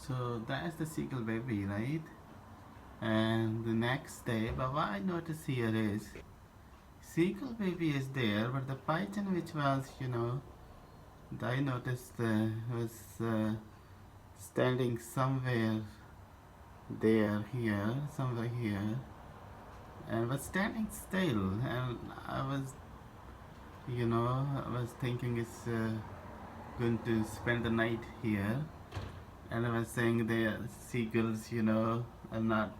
So that's the seagull baby, right? And the next day, but what I notice here is seagull baby is there, but the pigeon which was, I noticed was standing somewhere there, here, somewhere here, and was standing still. And I was thinking it's going to spend the night here. And I was saying the seagulls, are not,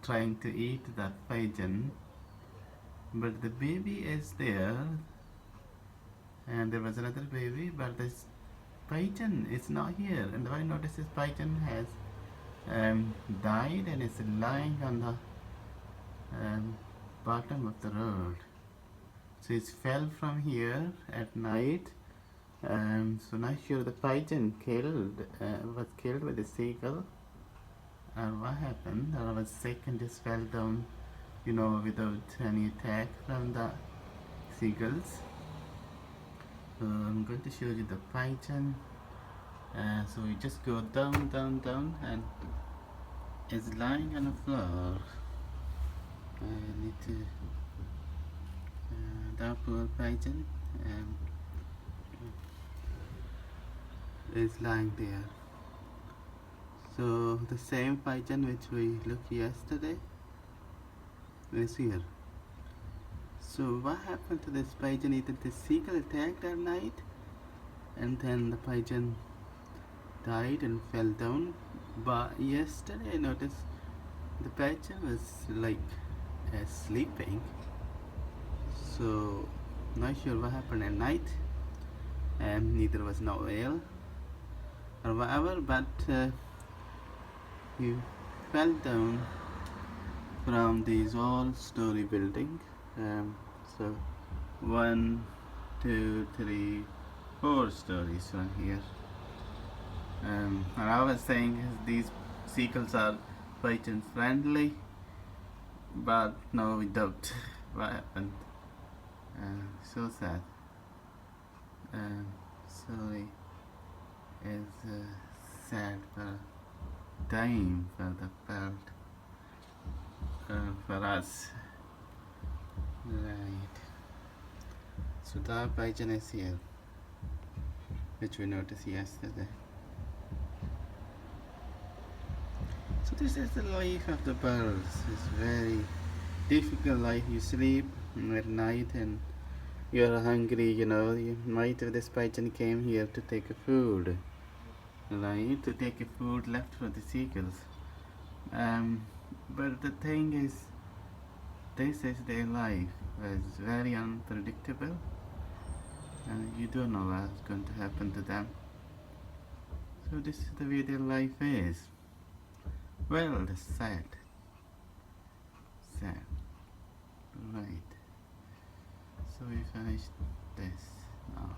trying to eat that pigeon. But the baby is there, and there was another baby, but this pigeon is not here. And I noticed this pigeon has died and is lying on the bottom of the road. So it fell from here at night. So not sure the pigeon was killed by the seagull, or what happened, or was sick and just fell down, without any attack from the seagulls. So I'm going to show you the pigeon. So we just go down, down, down, and it's lying on the floor. I need to that poor pigeon is lying there. So the same pigeon which we looked yesterday is here. So what happened to this pigeon? Either the seagull attacked at night, and then the pigeon died and fell down. But yesterday I noticed the pigeon was like sleeping. So not sure what happened at night. Neither was no ill or whatever, but he fell down from this all-story building. So 1, 2, 3, 4 stories from here. And I was saying these seagulls are pigeon friendly, but no, we doubt what happened. So sad. Sorry, it's sad for dying for the bird, for us. Right. So the pigeon is here, which we noticed yesterday. So this is the life of the birds. It's very difficult life. You sleep at night and you're hungry, you might if this pigeon came here to take a food, right? To take a food left for the seagulls. But the thing is, this is their life. It's very unpredictable, and you don't know what's going to happen to them. So this is the way their life is. Well, it's sad. Sad. Right. So we finished this now.